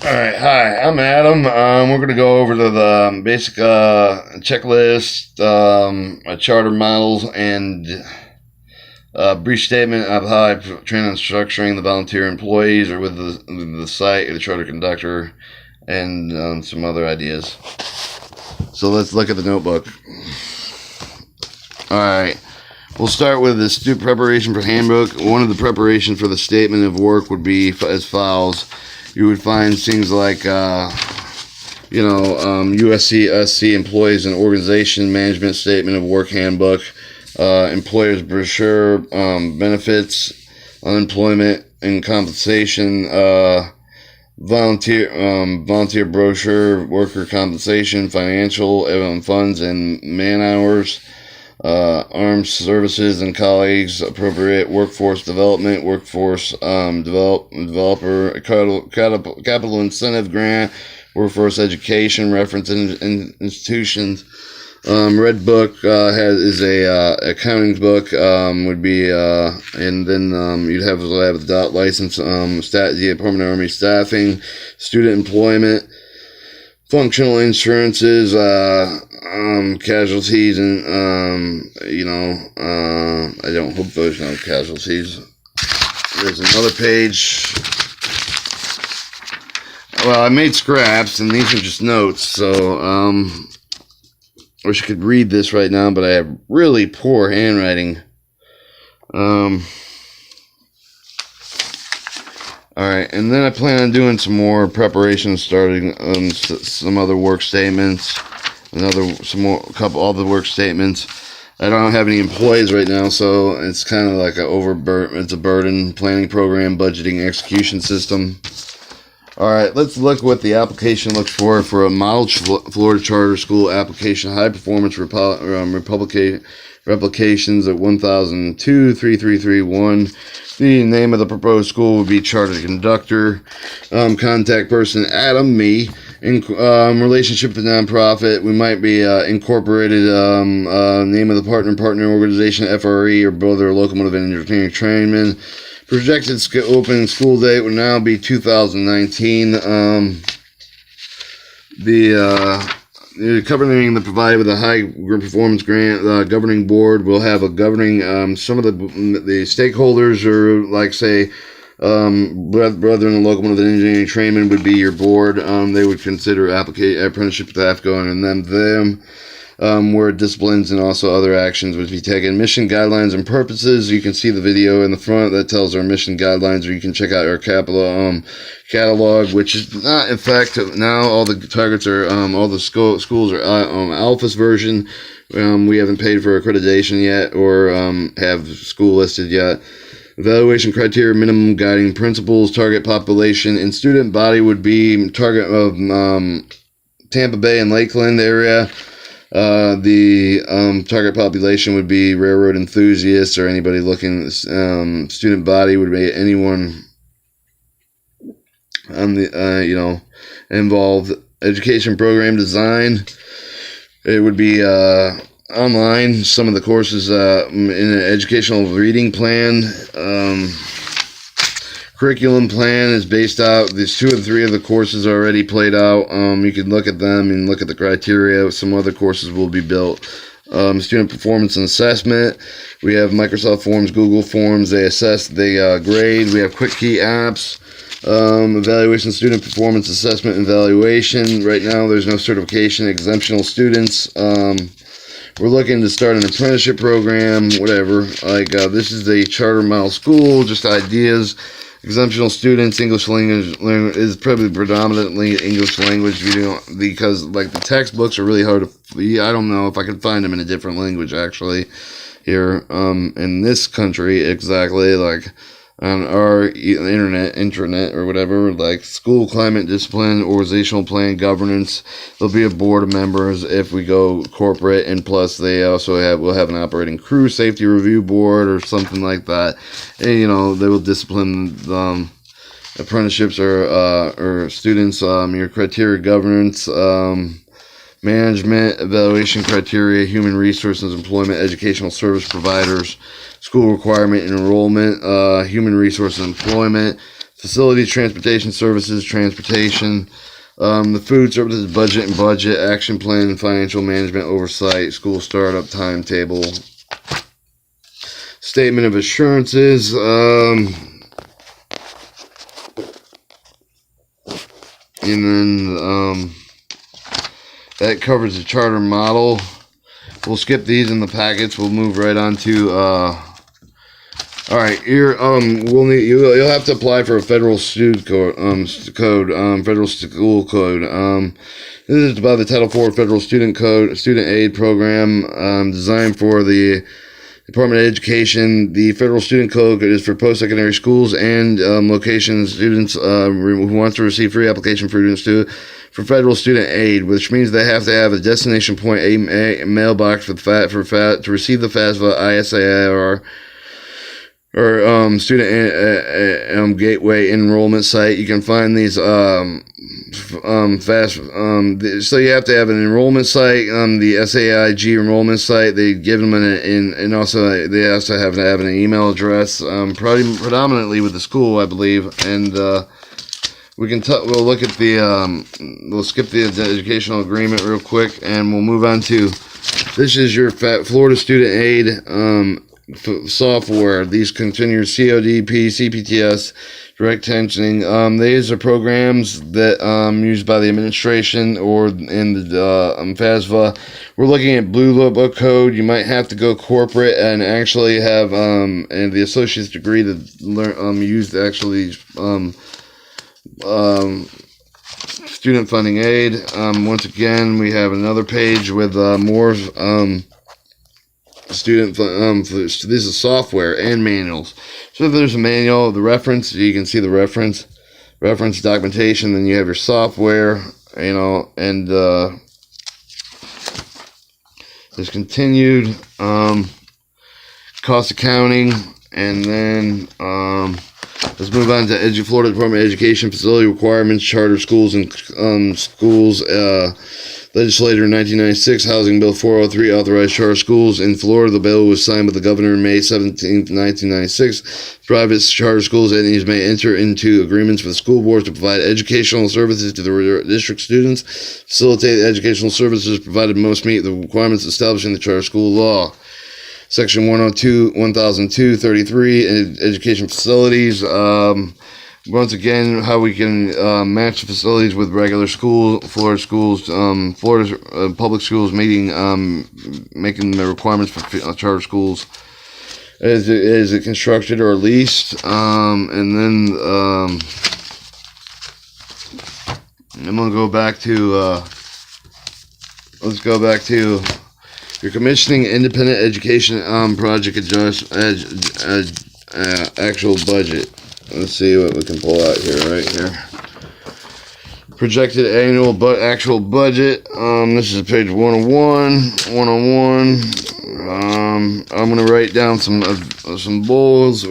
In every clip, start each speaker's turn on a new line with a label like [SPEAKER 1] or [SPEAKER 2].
[SPEAKER 1] All right, hi, I'm Adam. We're going to go over the basic checklist, charter models, and a brief statement of how I train on structuring the volunteer employees or with the site or the charter conductor, and some other ideas. So let's look at the notebook. All right. We'll start with the student preparation for handbook. One of the preparations for the statement of work would be as follows. You would find things like, USC, SC employees and organization management statement of work handbook, employer's brochure, benefits, unemployment and compensation, volunteer brochure, worker compensation, financial funds and man hours, armed services and colleagues, appropriate workforce development, workforce developer, capital incentive grant, workforce education, reference institutions. Red book is a accounting book, would be, and then you'd have the dot license, Department of Army staffing, student employment, functional insurances, casualties, and I don't hope there's no casualties. There's another page. Well, I made scraps, and these are just notes, so I wish I could read this right now, but I have really poor handwriting. Alright, and then I plan on doing some more preparation, starting on some other work statements, all the work statements. I don't have any employees right now, so it's kind of like it's a burden, planning program, budgeting, execution system. Alright, let's look what the application looks for a model Florida Charter School application, high performance replications at 1002-3331. The name of the proposed school would be Charter Conductor. Contact person, Adam, me. In relationship to nonprofit, we might be incorporated, name of the partner organization, FRE, or both are locomotive and entertaining trainmen. Projected opening school date would now be 2019. The governing the provided with a high performance grant, the governing board will have a governing, some of the stakeholders are like, say, Brethren and Locomotive and Engineering Trainmen would be your board. They would consider apprenticeship staff going and them, where disciplines and also other actions would be taken. Mission guidelines and purposes. You can see the video in the front that tells our mission guidelines, or you can check out our catalog, which is not, in fact, now all the targets are, all the schools are Alpha's version. We haven't paid for accreditation yet, or have school listed yet. Evaluation criteria, minimum guiding principles, target population, and student body would be target of Tampa Bay and Lakeland area. The target population would be railroad enthusiasts or anybody looking. Student body would be anyone on the involved. Education program design. It would be online. Some of the courses in an educational reading plan. Curriculum plan is based out. There's 2 or 3 of the courses already played out. You can look at them and look at the criteria. Some other courses will be built. Student performance and assessment. We have Microsoft Forms, Google Forms. They assess, they grade. We have quick key apps. Evaluation, student performance assessment and evaluation. Right now, there's no certification. Exemptional students. We're looking to start an apprenticeship program, whatever. Like, this is the charter model school, just ideas. Exemptional students, English language is probably predominantly English language, because like the textbooks are really hard to. I don't know if I can find them in a different language actually here in this country exactly, like on our intranet or whatever, like school climate, discipline, organizational plan, governance. There'll be a board of members if we go corporate, and plus they also will have an operating crew, safety review board or something like that. And they will discipline apprenticeships or students. Your criteria, governance, management, evaluation criteria, human resources, employment, educational service providers, school requirement and enrollment, human resources, employment, facilities, transportation services, transportation, the food services, budget, action plan, financial management, oversight, school startup, timetable, statement of assurances, and then that covers the charter model. We'll skip these in the packets. We'll move right on to all right. Here, you'll have to apply for a federal student federal school code. This is by the Title IV Federal Student Aid Program, designed for the Department of Education. The Federal Student Code is for post-secondary schools and location students who want to receive free application for federal student aid, which means they have to have a destination point, a mailbox to receive the FAFSA, ISAI, or student gateway enrollment site. You can find these so you have to have an enrollment site, the SAIG enrollment site. They give them and also they also have to have an email address, predominantly with the school, I believe. And we'll look at we'll skip the educational agreement real quick, and we'll move on to, this is your Florida Student Aid software. These continue CODP, CPTS, direct tensioning. These are programs that used by the administration or in the FAFSA. We're looking at Blue Book code. You might have to go corporate and actually have and the associate's degree to learn use to actually student funding aid. Once again, we have another page with more student this is software and manuals. So there's a manual, the reference, you can see the reference documentation, then you have your software, and there's continued cost accounting, and then let's move on to Florida Department of Education facility requirements, charter schools and schools. Legislature in 1996, Housing Bill 403 authorized charter schools in Florida. The bill was signed with the governor on May 17, 1996. Private charter schools entities may enter into agreements with school boards to provide educational services to the district students, facilitate educational services provided most meet the requirements establishing the charter school law. Section 102, 1002, 33, education facilities. Once again, how we can match the facilities with regular Florida schools, Florida public schools making the requirements for charter schools. Is it constructed or leased? And then I'm gonna go back to let's go back to your commissioning independent education project actual budget. Let's see what we can pull out here, right here. Projected annual actual budget. This is page 101. I'm going to write down some goals.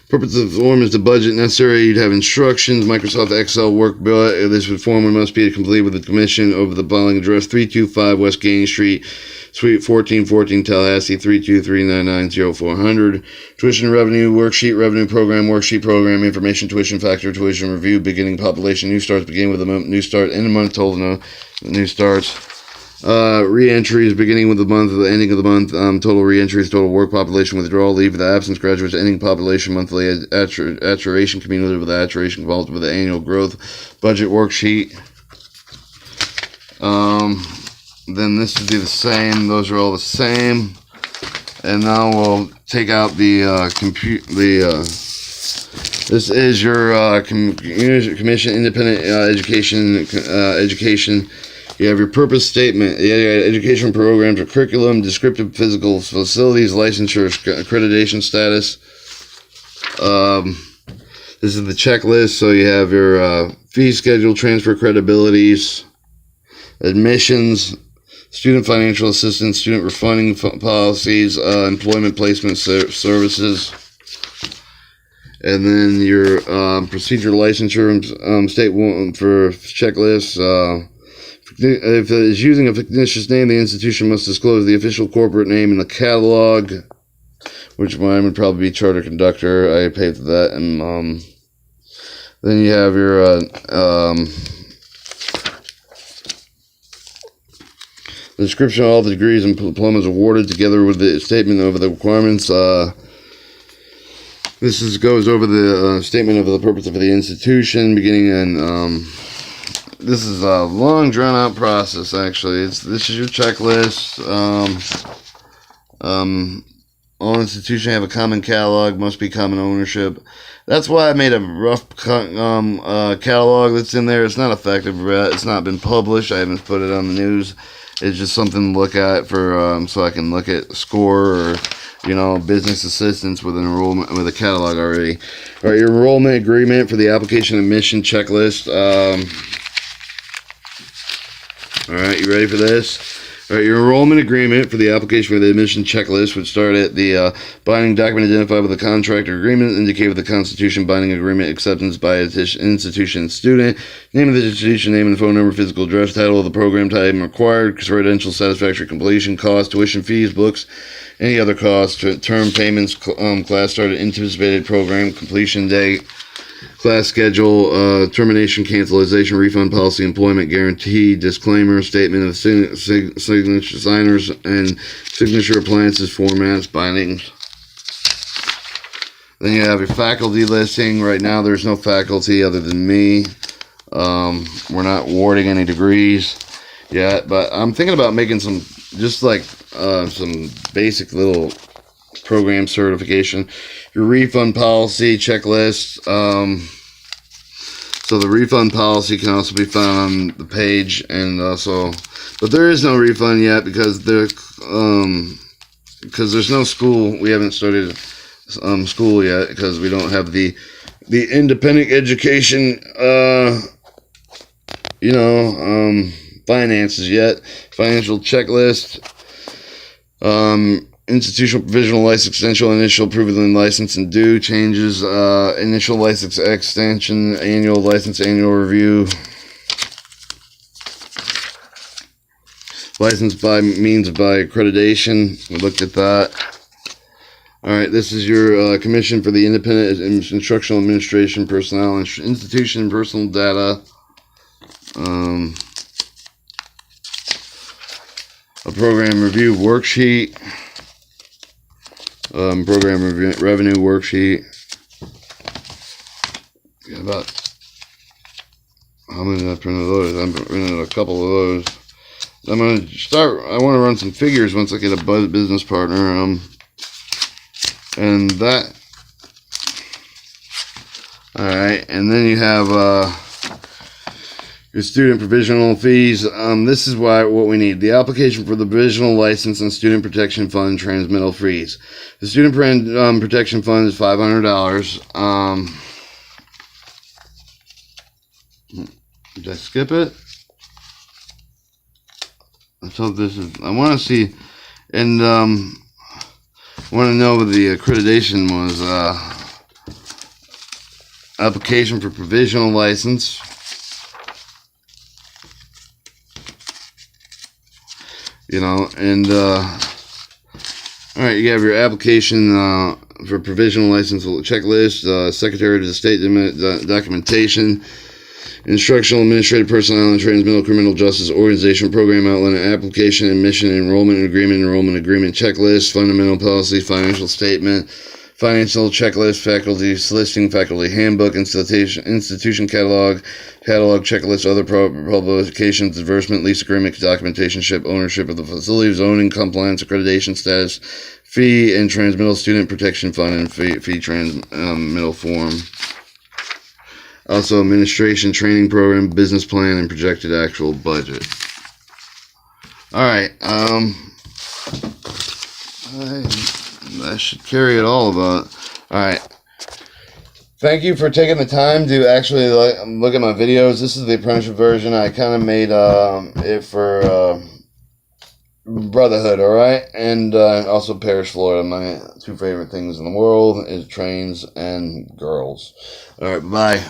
[SPEAKER 1] Purpose of the form is the budget necessary. You'd have instructions. Microsoft Excel workbook. This form must be complete with the commission over the following address: 325 West Gaines Street, Suite 1414, Tallahassee, 323990400. Tuition revenue worksheet, worksheet program information, tuition factor, tuition review, beginning population, new starts, beginning with the month, new start, end of month, total new starts. Re-entries, beginning with the month, the ending of the month, total re-entries, total work population, withdrawal, leave of the absence, graduates, ending population, monthly attrition, cumulative with attrition, involved with the annual growth, budget worksheet. Then this would be the same. Those are all the same. And now we'll take out the this is your commission independent education. You have your purpose statement, education programs or curriculum, descriptive physical facilities, licensure, accreditation status. This is the checklist. So you have your fee schedule, transfer credibilities, admissions, student financial assistance, student refunding policies, employment placement services, and then your procedure licensure, state for checklists. If it is using a fictitious name, the institution must disclose the official corporate name in the catalog, which mine would probably be Charter Conductor. I paid for that, and Then you have your the description of all the degrees and diplomas awarded, together with the statement of the requirements. This goes over the statement of the purpose of the institution, beginning and this is a long, drawn-out process. Actually, this is your checklist. All institutions have a common catalog, must be common ownership. That's why I made a rough catalog that's in there. It's not effective yet. It's not been published. I haven't put it on the news. It's just something to look at for so I can look at score or business assistance with an enrollment with a catalog already. All right, your enrollment agreement for the application admission checklist. All right, you ready for this? All right, your enrollment agreement for the application for the admission checklist would start at the binding document identified with the contract or agreement, indicate with the Constitution binding agreement acceptance by institution and student, name of the institution, name and phone number, physical address, title of the program, time required, credential, satisfactory completion, cost, tuition fees, books, any other costs, term payments, class started, anticipated program, completion date, class schedule, termination, cancellation, refund policy, employment guarantee, disclaimer, statement of signature signers and signature appliances, formats, bindings. Then you have your faculty listing. Right now there's no faculty other than me. We're not awarding any degrees yet, but I'm thinking about making some, just like some basic little program certification. Your refund policy checklist. So the refund policy can also be found on the page, and also, but there is no refund yet because there's no school. We haven't started school yet because we don't have the independent education finances yet. Financial checklist. Institutional provisional license extension, initial proven license and due changes, initial license extension, annual license, annual review, license by means by accreditation. We looked at that. All right, this is your commission for the independent instructional administration personnel and institution personal data. A program review worksheet. Program revenue worksheet. Got about, how many did I print of those? I printed a couple of those. I'm going to start, I want to run some figures once I get a business partner. And that, alright, and then you have your student provisional fees. This is what we need. The application for the provisional license and student protection fund transmittal fees. The student protection fund is $500. Did I skip it? I thought this is, I want to see, and I want to know what the accreditation was. Application for provisional license. Alright, you have your application for provisional license checklist, Secretary of the State documentation, instructional administrative personnel and transmittal criminal justice organization program outline, application, admission, enrollment agreement checklist, fundamental policy, financial statement, financial checklist, faculty listing, faculty handbook, institution catalog checklist, other publications, disbursement, lease agreement, documentation, ownership of the facility, zoning, compliance, accreditation status, fee and transmittal, student protection fund, and fee transmittal form. Also, administration, training program, business plan, and projected actual budget. Alright, that should carry it all about. Alright. Thank you for taking the time to actually look at my videos. This is the apprenticeship version. I kind of made it for brotherhood, alright? And also Paris, Florida. My two favorite things in the world is trains and girls. Alright, bye.